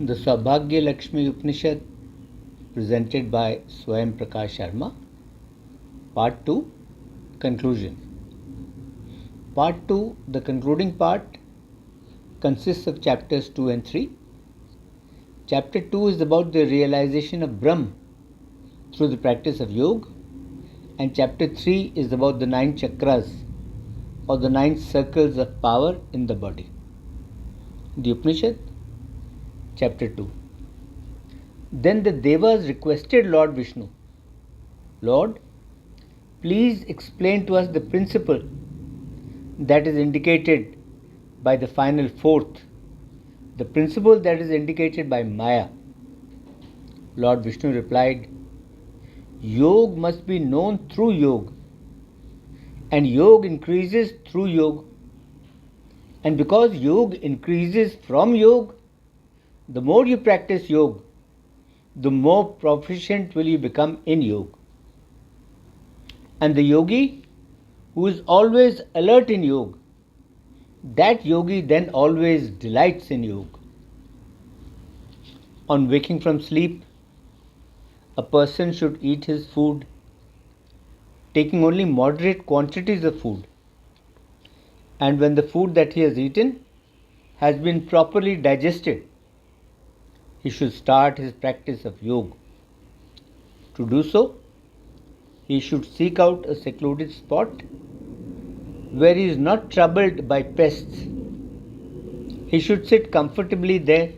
The Saubhagyalaxmi Upanishad presented by Svayam Prakash Sharma. Part 2, Conclusion. Part 2, the concluding part, consists of chapters 2 and 3. Chapter 2 is about the realization of Brahm through the practice of yoga, and chapter 3 is about the 9 chakras or the 9 circles of power in the body. The Upanishad, chapter 2. Then the Devas requested Lord Vishnu, Lord, please explain to us the principle that is indicated by the final fourth, the principle that is indicated by Maya. Lord Vishnu replied, Yoga must be known through yoga, and yoga increases through yoga. And because yoga increases from yoga, the more you practice yoga, the more proficient will you become in yoga. And the yogi who is always alert in yoga, that yogi then always delights in yoga. On waking from sleep, a person should eat his food, taking only moderate quantities of food. And when the food that he has eaten has been properly digested, he should start his practice of yoga. To do so, he should seek out a secluded spot where he is not troubled by pests. He should sit comfortably there,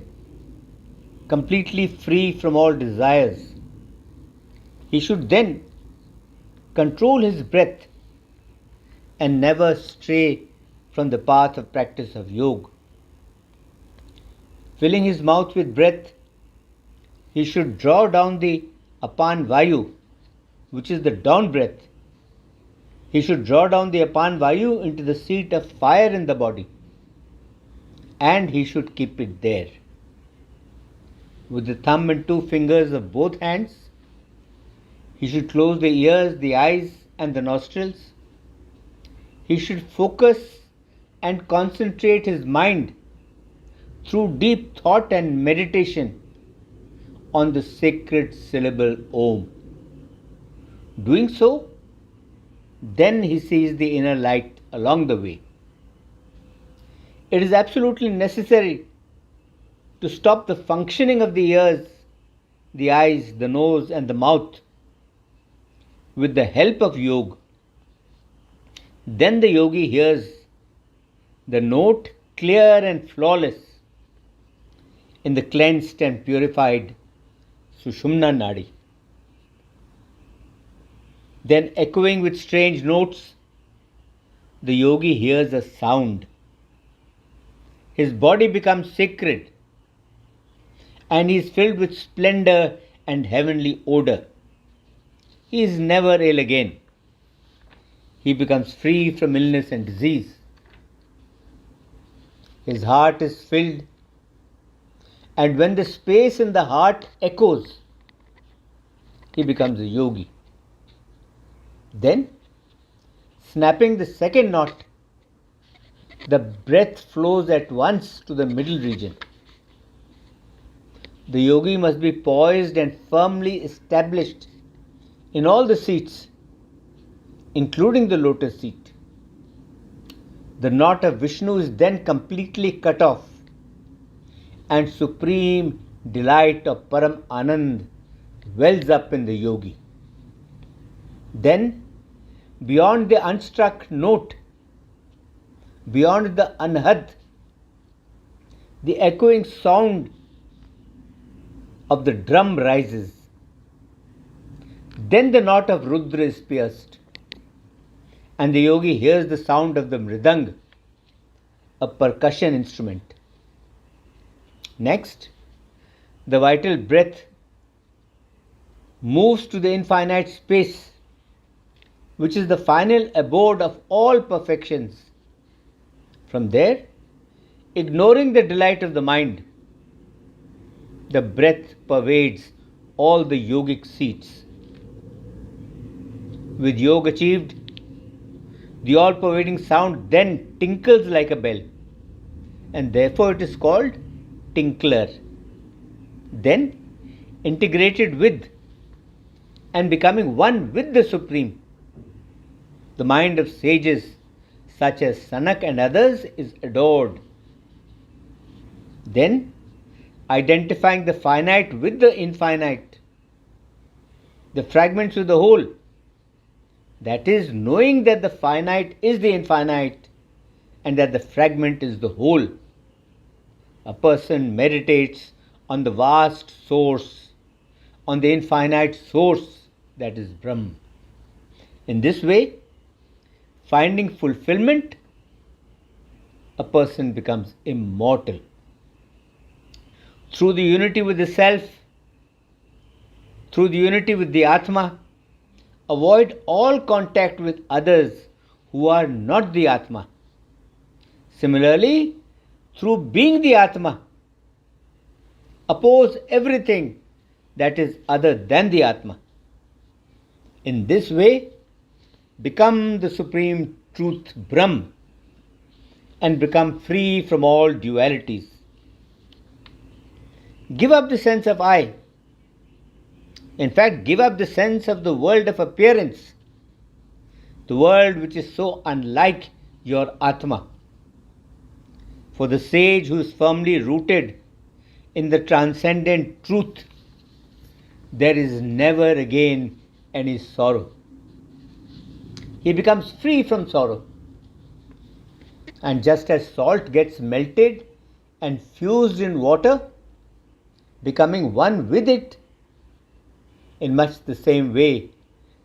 completely free from all desires. He should then control his breath and never stray from the path of practice of yoga. Filling his mouth with breath, he should draw down the apan vayu, which is the down breath. He should draw down the apan vayu into the seat of fire in the body, and he should keep it there. With the thumb and 2 fingers of both hands, he should close the ears, the eyes, and the nostrils. He should focus and concentrate his mind through deep thought and meditation on the sacred syllable Om. Doing so, then he sees the inner light along the way. It is absolutely necessary to stop the functioning of the ears, the eyes, the nose, and the mouth with the help of yoga. Then the yogi hears the note clear and flawless in the cleansed and purified Sushumna Nadi. Then, echoing with strange notes, the yogi hears a sound. His body becomes sacred, and he is filled with splendor and heavenly odor. He is never ill again. He becomes free from illness and disease. His heart is filled, and when the space in the heart echoes, he becomes a yogi. Then, snapping the second knot, the breath flows at once to the middle region. The yogi must be poised and firmly established in all the seats, including the lotus seat. The knot of Vishnu is then completely cut off, and supreme delight of Param Anand wells up in the yogi. Then, beyond the unstruck note, beyond the anhad, the echoing sound of the drum rises. Then the knot of Rudra is pierced, and the yogi hears the sound of the mridang, a percussion instrument. Next, the vital breath moves to the infinite space, which is the final abode of all perfections. From there, ignoring the delight of the mind, the breath pervades all the yogic seats. With yoga achieved, the all-pervading sound then tinkles like a bell, and therefore it is called tinkler. then integrated with and becoming one with the Supreme. The mind of sages such as Sanak and others is adored. Then, identifying the finite with the infinite, the fragments with the whole, that is, knowing that the finite is the infinite and that the fragment is the whole, a person meditates on the vast source, on the infinite source, that is Brahm. In this way, finding fulfillment, a person becomes immortal. Through the unity with the self, through the unity with the Atma, avoid all contact with others who are not the Atma. Similarly, through being the Atma, oppose everything that is other than the Atma. In this way, become the Supreme Truth Brahm and become free from all dualities. Give up the sense of I. In fact, give up the sense of the world of appearance, the world which is so unlike your Atma. For the sage who is firmly rooted in the transcendent truth, there is never again any sorrow. He becomes free from sorrow. And just as salt gets melted and fused in water, becoming one with it, in much the same way,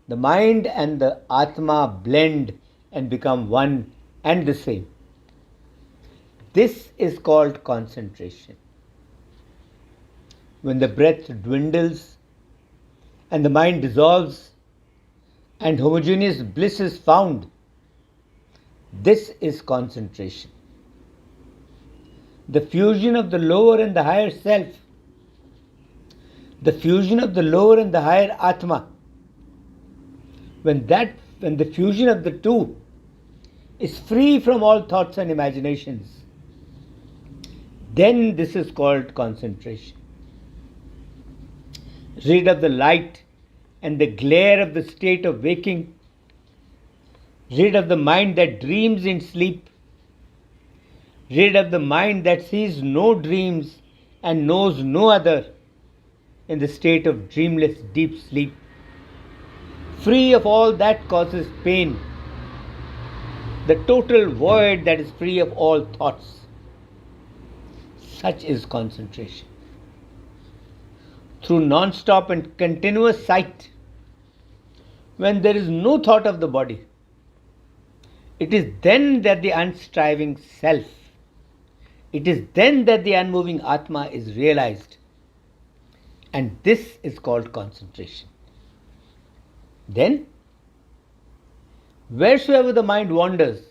the mind and the Atma blend and become one and the same. This is called concentration. When the breath dwindles and the mind dissolves and homogeneous bliss is found, this is concentration. The fusion of the lower and the higher self, the fusion of the lower and the higher Atma, when the fusion of the two is free from all thoughts and imaginations, then this is called concentration. Rid of the light and the glare of the state of waking, rid of the mind that dreams in sleep, rid of the mind that sees no dreams and knows no other in the state of dreamless deep sleep, free of all that causes pain, the total void that is free of all thoughts. Such is concentration. Through non-stop and continuous sight, when there is no thought of the body, it is then that the unstriving self, it is then that the unmoving Atma is realized. And this is called concentration. Then, wheresoever the mind wanders,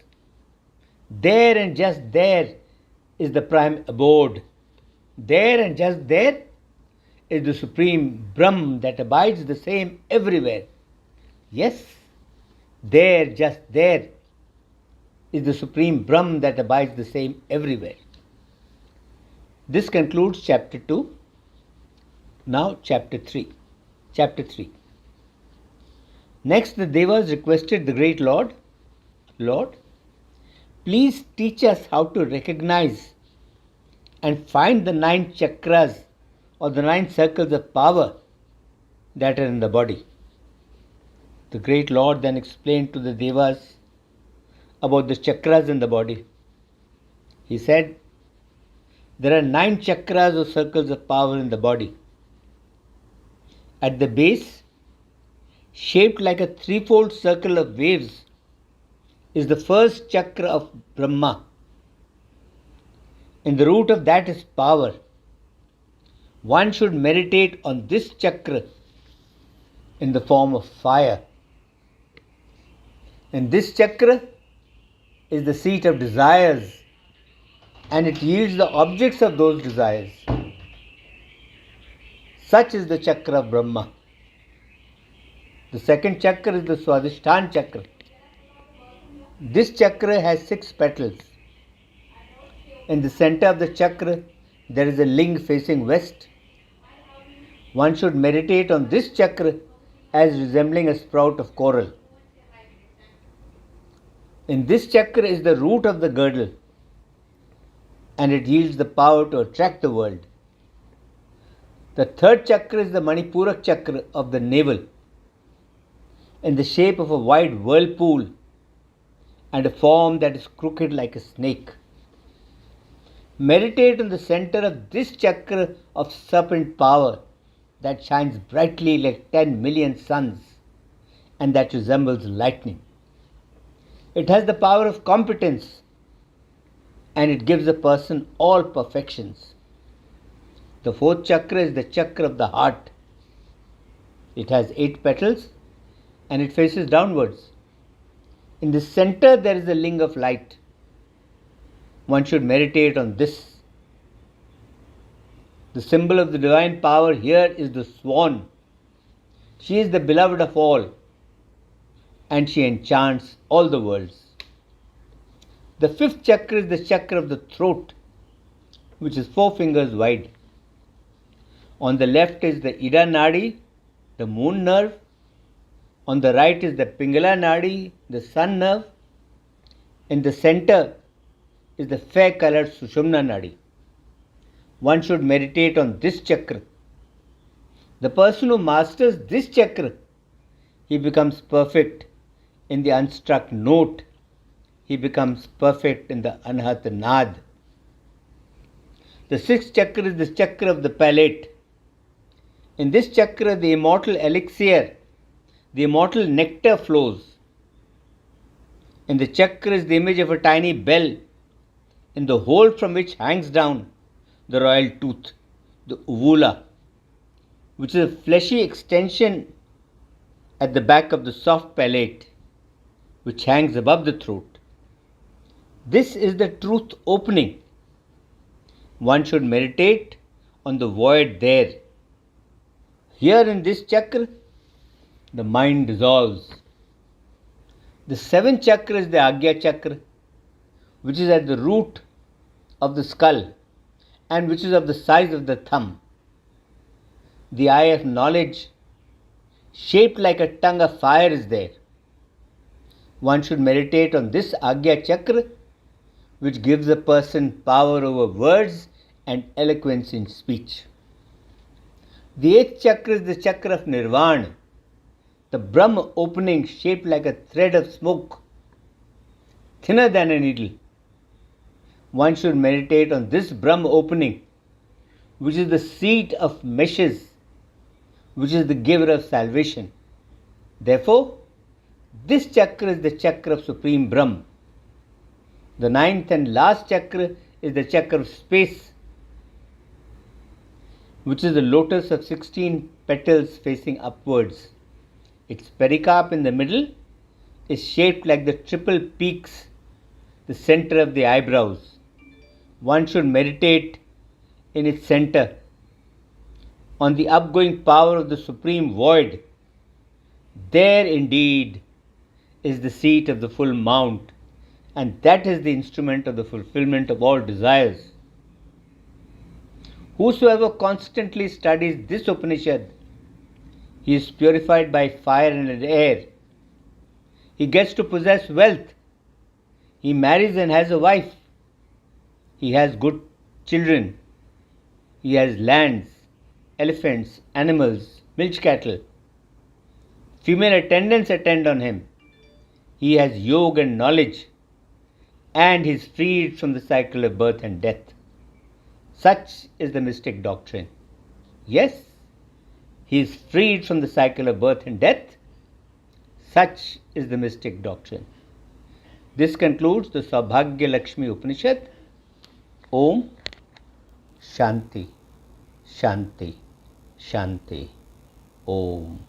there and just there is the prime abode. There and just there is the supreme Brahm that abides the same everywhere. Yes, there, just there is the supreme Brahm that abides the same everywhere. This concludes chapter 2. Now chapter 3. Chapter 3. Next, the Devas requested the great Lord, Lord, please teach us how to recognize and find the 9 chakras or the 9 circles of power that are in the body. The great Lord then explained to the Devas about the chakras in the body. He said, there are 9 chakras or circles of power in the body. At the base, shaped like a threefold circle of waves, is the first chakra of Brahma. In the root of that is power. One should meditate on this chakra in the form of fire. And this chakra is the seat of desires, and it yields the objects of those desires. Such is the chakra of Brahma. The second chakra is the Swadhisthana chakra. This chakra has 6 petals. In the center of the chakra, there is a ling facing west. One should meditate on this chakra as resembling a sprout of coral. In this chakra is the root of the girdle, and it yields the power to attract the world. The third chakra is the Manipurak chakra of the navel, in the shape of a wide whirlpool and a form that is crooked like a snake. Meditate on the center of this chakra of serpent power that shines brightly like 10 million suns and that resembles lightning. It has the power of competence and it gives a person all perfections. The fourth chakra is the chakra of the heart. It has 8 petals and it faces downwards. In the center there is a linga of light. One should meditate on this. The symbol of the divine power here is the swan. She is the beloved of all, and she enchants all the worlds. The fifth chakra is the chakra of the throat, which is 4 fingers wide. On the left is the Ida Nadi, the moon nerve. On the right is the Pingala Nadi, the sun nerve. In the center is the fair colored Sushumna Nadi. One should meditate on this chakra. The person who masters this chakra, he becomes perfect in the unstruck note. He becomes perfect in the anhat nad. The sixth chakra is the chakra of the palate. In this chakra, the immortal elixir, the immortal nectar flows. In the chakra is the image of a tiny bell, in the hole from which hangs down the royal tooth, the uvula, which is a fleshy extension at the back of the soft palate, which hangs above the throat. This is the truth opening. One should meditate on the void there. Here in this chakra, the mind dissolves. The seventh chakra is the Agya chakra, which is at the root of the skull and which is of the size of the thumb. The eye of knowledge, shaped like a tongue of fire, is there. One should meditate on this Agya chakra, which gives a person power over words and eloquence in speech. The eighth chakra is the chakra of Nirvana, the Brahm opening shaped like a thread of smoke, thinner than a needle. One should meditate on this Brahm opening, which is the seat of meshes, which is the giver of salvation. Therefore, this chakra is the chakra of Supreme Brahm. The ninth and last chakra is the chakra of space, which is the lotus of 16 petals facing upwards. Its pericarp in the middle is shaped like the triple peaks, the center of the eyebrows. One should meditate in its center on the upgoing power of the supreme void. There indeed is the seat of the full mount, and that is the instrument of the fulfillment of all desires. Whosoever constantly studies this Upanishad, he is purified by fire and air. He gets to possess wealth. He marries and has a wife. He has good children. He has lands, elephants, animals, milch cattle. Female attendants attend on him. He has yoga and knowledge, and he is freed from the cycle of birth and death. Such is the mystic doctrine. Yes, he is freed from the cycle of birth and death. Such is the mystic doctrine. This concludes the Saubhagyalaxmi Upanishad. Om Shanti, Shanti, Shanti. Om.